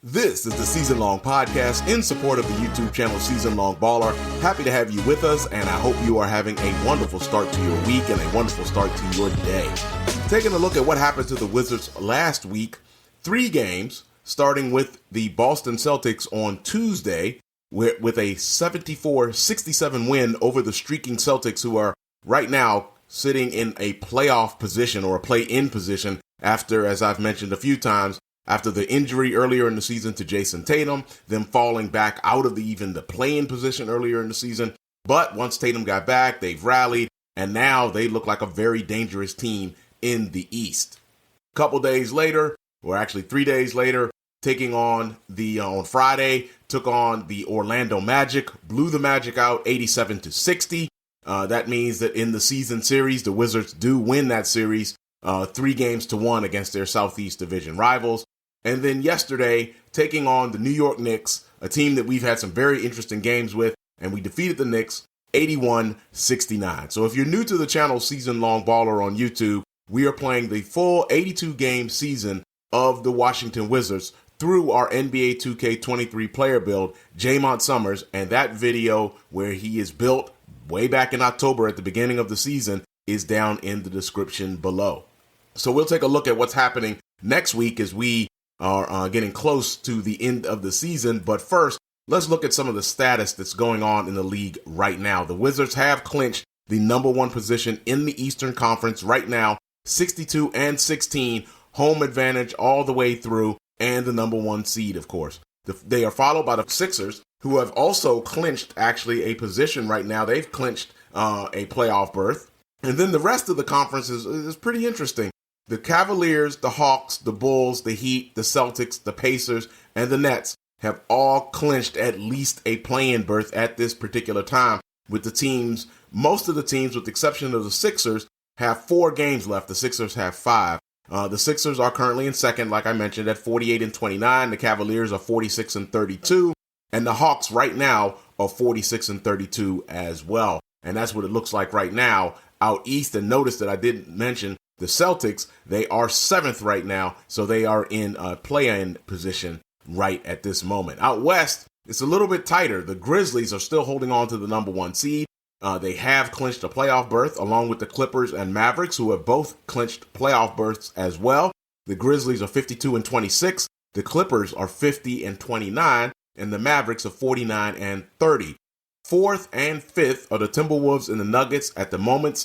This is the Season Long Podcast in support of the YouTube channel Season Long Baller. Happy to have you with us, and I hope you are having a wonderful start to your week and a wonderful start to your day. Taking a look at what happened to the Wizards last week, 3 games, starting with the Boston Celtics on Tuesday with a 74-67 win over the streaking Celtics, who are right now sitting in a playoff position or a play-in position after, as I've mentioned a few times, after the injury earlier in the season to Jason Tatum, them falling back out of even the play-in position earlier in the season. But once Tatum got back, they've rallied, and now they look like a very dangerous team in the East. A couple days later, or actually 3 days later, taking on on Friday, took on the Orlando Magic, blew the Magic out 87-60. That means that in the season series, the Wizards do win that series 3-1 against their Southeast Division rivals. And then yesterday, taking on the New York Knicks, a team that we've had some very interesting games with, and we defeated the Knicks 81-69. So if you're new to the channel Season Long Baller on YouTube, we are playing the full 82-game season of the Washington Wizards through our NBA 2K23 player build, Jaymont Summerz, and that video where he is built way back in October at the beginning of the season is down in the description below. So we'll take a look at what's happening next week as we are getting close to the end of the season. But first, let's look at some of the status that's going on in the league right now. The Wizards have clinched the number 1 position in the Eastern Conference right now, 62-16, home advantage all the way through, and the number 1 seed, of course. They are followed by the Sixers, who have also clinched actually a position right now. They've clinched a playoff berth. And then the rest of the conference is pretty interesting. The Cavaliers, the Hawks, the Bulls, the Heat, the Celtics, the Pacers, and the Nets have all clinched at least a play-in berth at this particular time, with the teams, most of the teams, with the exception of the Sixers, have 4 games left. The Sixers have 5. The Sixers are currently in second, like I mentioned, at 48-29. The Cavaliers are 46-32. And the Hawks right now are 46-32 as well. And that's what it looks like right now out east. And notice that I didn't mention the Celtics. They are 7th right now, so they are in a play-in position right at this moment. Out west, it's a little bit tighter. The Grizzlies are still holding on to the number 1 seed. They have clinched a playoff berth along with the Clippers and Mavericks, who have both clinched playoff berths as well. The Grizzlies are 52-26. The Clippers are 50-29, and the Mavericks are 49-30. 4th and 5th are the Timberwolves and the Nuggets. At the moment,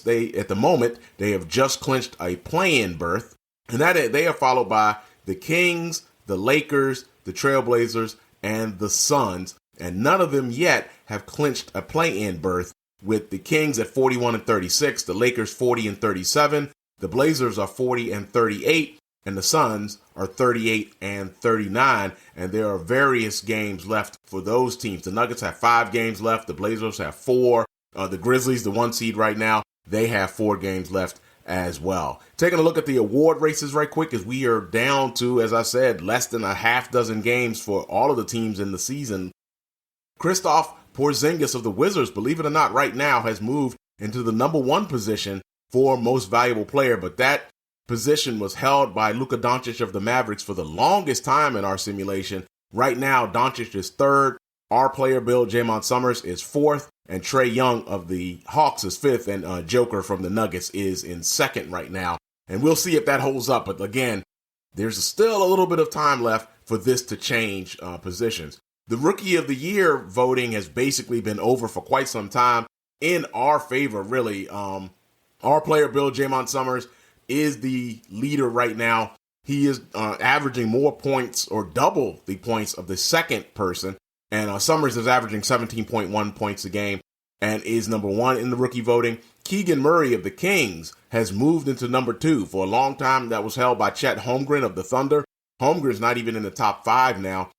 they have just clinched a play-in berth, and they are followed by the Kings, the Lakers, the Trailblazers, and the Suns. And none of them yet have clinched a play-in berth, with the Kings at 41-36, the Lakers 40-37, the Blazers are 40-38, and the Suns are 38-39, and there are various games left for those teams. The Nuggets have 5 games left. The Blazers have 4. The Grizzlies, the 1 seed right now, they have 4 games left as well. Taking a look at the award races right quick, as we are down to, as I said, less than a half dozen games for all of the teams in the season. Kristaps Porzingis of the Wizards, believe it or not, right now has moved into the number 1 position for most valuable player, but that position was held by Luka Doncic of the Mavericks for the longest time in our simulation. Right now, Doncic is 3rd. Our player build, Jaymont Summerz, is 4th, and Trae Young of the Hawks is 5th, and Joker from the Nuggets is in 2nd right now. And we'll see if that holds up. But again, there's still a little bit of time left for this to change positions. The Rookie of the Year voting has basically been over for quite some time in our favor, really. Our player build, Jaymont Summerz, is the leader right now. He is averaging more points, or double the points of the second person. And Summerz is averaging 17.1 points a game and is number 1 in the rookie voting. Keegan Murray of the Kings has moved into number 2. For a long time, that was held by Chet Holmgren of the Thunder. Holmgren's not even in the top 5 now.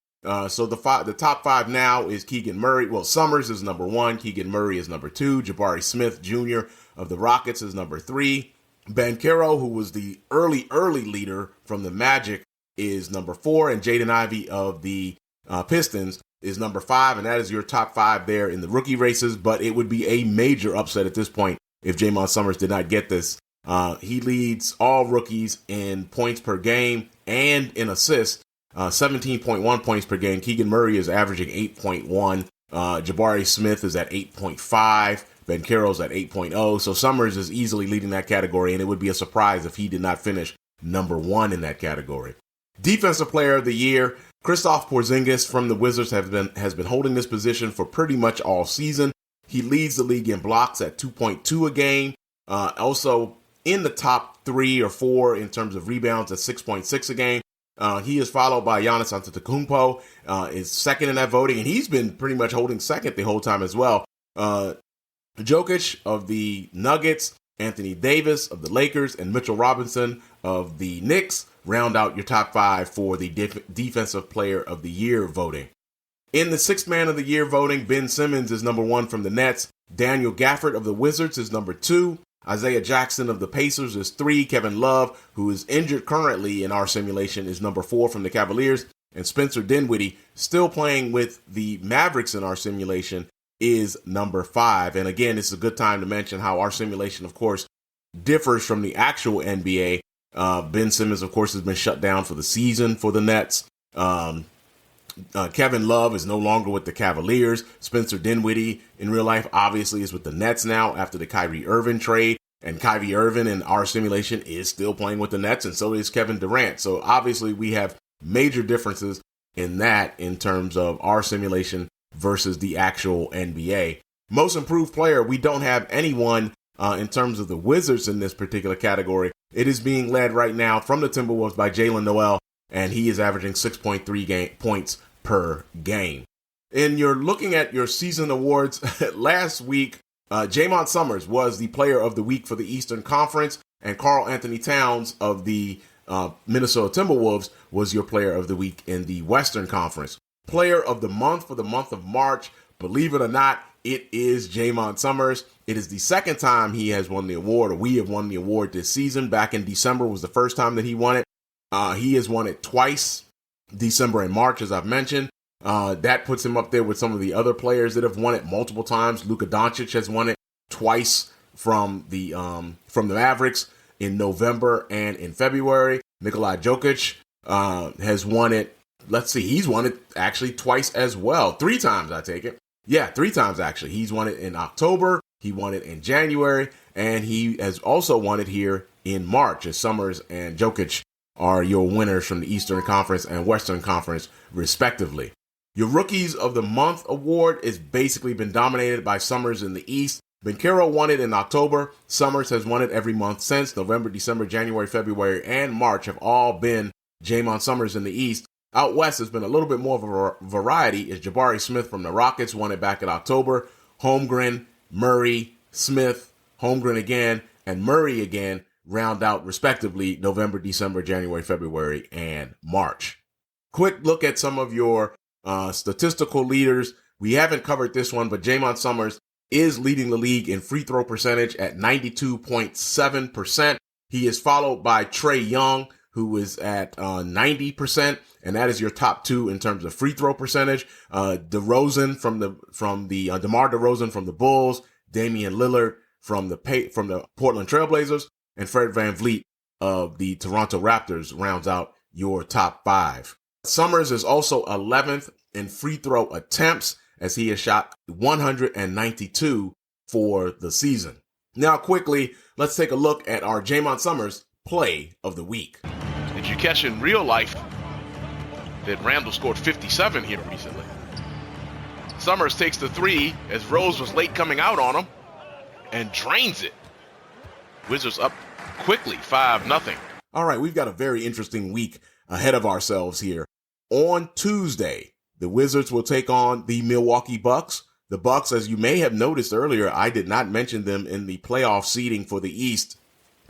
So the top 5 now is Keegan Murray. Well, Summerz is number 1. Keegan Murray is number 2. Jabari Smith Jr. of the Rockets is number 3. Banchero, who was the early leader from the Magic, is number 4. And Jaden Ivey of the Pistons is number 5. And that is your top 5 there in the rookie races. But it would be a major upset at this point if Jaymont Summerz did not get this. He leads all rookies in points per game and in assists. 17.1 points per game. Keegan Murray is averaging 8.1. Jabari Smith is at 8.5. Ben Carroll's at 8.0. So Summerz is easily leading that category, and it would be a surprise if he did not finish number one in that category. Defensive Player of the Year, Kristaps Porzingis from the Wizards has been holding this position for pretty much all season. He leads the league in blocks at 2.2 a game. Also in the top 3 or 4 in terms of rebounds at 6.6 a game. He is followed by Giannis Antetokounmpo, is second in that voting, and he's been pretty much holding second the whole time as well. Jokic of the Nuggets, Anthony Davis of the Lakers, and Mitchell Robinson of the Knicks round out your top 5 for the Defensive Player of the Year voting. In the Sixth Man of the Year voting, Ben Simmons is number 1 from the Nets. Daniel Gafford of the Wizards is number 2. Isaiah Jackson of the Pacers is 3. Kevin Love, who is injured currently in our simulation, is number 4 from the Cavaliers. And Spencer Dinwiddie, still playing with the Mavericks in our simulation, is number 5. And again, it's a good time to mention how our simulation, of course, differs from the actual NBA. Ben Simmons, of course, has been shut down for the season for the Nets. Kevin Love is no longer with the Cavaliers. Spencer Dinwiddie, in real life, obviously is with the Nets now after the Kyrie Irving trade. And Kyrie Irving in our simulation is still playing with the Nets, and so is Kevin Durant. So obviously we have major differences in that in terms of our simulation versus the actual NBA. Most improved player, we don't have anyone in terms of the Wizards in this particular category. It is being led right now from the Timberwolves by Jalen Noel, and he is averaging 6.3 points per game. And you're looking at your season awards. Last week, Jaymont Summerz was the Player of the Week for the Eastern Conference, and Karl Anthony Towns of the Minnesota Timberwolves was your Player of the Week in the Western Conference. Player of the Month for the month of March, believe it or not, it is Jaymont Summerz. It is the second time he has won the award, or we have won the award this season. Back in December was the first time that he won it. He has won it twice, December and March, as I've mentioned. That puts him up there with some of the other players that have won it multiple times. Luka Doncic has won it twice from the Mavericks in November and in February. Nikola Jokic has won it. Let's see, he's won it actually twice as well. 3 times, I take it. Yeah, 3 times actually. He's won it in October, he won it in January, and he has also won it here in March, as Summerz and Jokic are your winners from the Eastern Conference and Western Conference, respectively. Your Rookies of the Month award has basically been dominated by Summerz in the East. Ben Carroll won it in October. Summerz has won it every month since. November, December, January, February, and March have all been Jaymont Summerz in the East. Out West has been a little bit more of a variety, as Jabari Smith from the Rockets won it back in October. Holmgren, Murray, Smith, Holmgren again, and Murray again round out, respectively, November, December, January, February, and March. Quick look at some of your statistical leaders. We haven't covered this one, but Jaymont Summerz is leading the league in free throw percentage at 92.7%. He is followed by Trae Young, who is at 90%, and that is your top 2 in terms of free throw percentage. DeRozan from the DeMar DeRozan from the Bulls, Damian Lillard from the Portland Trailblazers, and Fred VanVleet of the Toronto Raptors rounds out your top 5. Summerz is also 11th in free throw attempts, as he has shot 192 for the season. Now, quickly, let's take a look at our Jaymont Summerz Play of the Week. Did you catch in real life that Randall scored 57 here recently? Summerz takes the 3 as Rose was late coming out on him and drains it. Wizards up quickly, 5-0. All right, we've got a very interesting week ahead of ourselves here. On Tuesday, the Wizards will take on the Milwaukee Bucks. The Bucks, as you may have noticed earlier, I did not mention them in the playoff seeding for the East.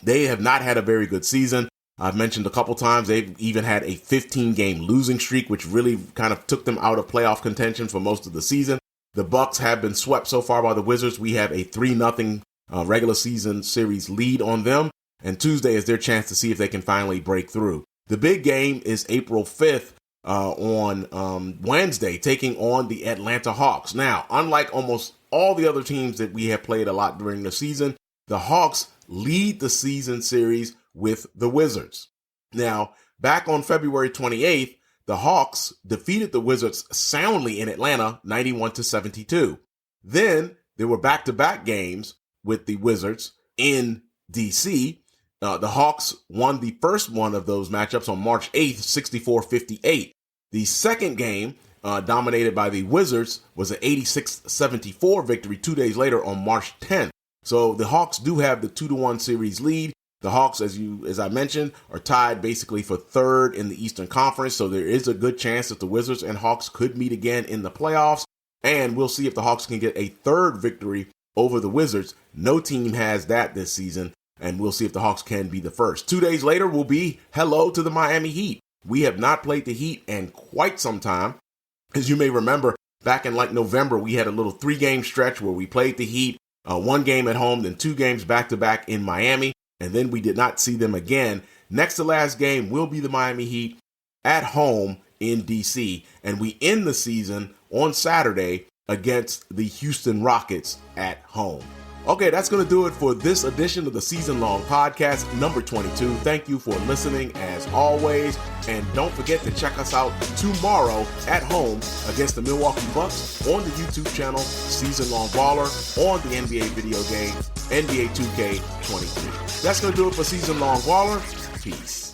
They have not had a very good season. I've mentioned a couple times they've even had a 15-game losing streak, which really kind of took them out of playoff contention for most of the season. The Bucks have been swept so far by the Wizards. We have a 3-0 regular season series lead on them, and Tuesday is their chance to see if they can finally break through. The big game is April 5th on Wednesday, taking on the Atlanta Hawks. Now, unlike almost all the other teams that we have played a lot during the season, the Hawks lead the season series with the Wizards. Now, back on February 28th, the Hawks defeated the Wizards soundly in Atlanta, 91-72. Then there were back-to-back games with the Wizards in DC. The Hawks won the first one of those matchups on March 8th, 64-58. The second game, dominated by the Wizards, was an 86-74 victory 2 days later on March 10th. So the Hawks do have the 2-1 series lead. The Hawks, as I mentioned, are tied basically for third in the Eastern Conference. So there is a good chance that the Wizards and Hawks could meet again in the playoffs. And we'll see if the Hawks can get a third victory over the Wizards. No team has that this season. And we'll see if the Hawks can be the first. 2 days later will be hello to the Miami Heat. We have not played the Heat in quite some time. As you may remember, back in like November, we had a little 3-game stretch where we played the Heat, 1 game at home, then 2 games back-to-back in Miami. And then we did not see them again. Next to last game will be the Miami Heat at home in DC. And we end the season on Saturday against the Houston Rockets at home. Okay, that's going to do it for this edition of the Season Long Podcast, number 22. Thank you for listening as always. And don't forget to check us out tomorrow at home against the Milwaukee Bucks on the YouTube channel, Season Long Baller, on the NBA video game, NBA 2K23. That's going to do it for Season Long Baller. Peace.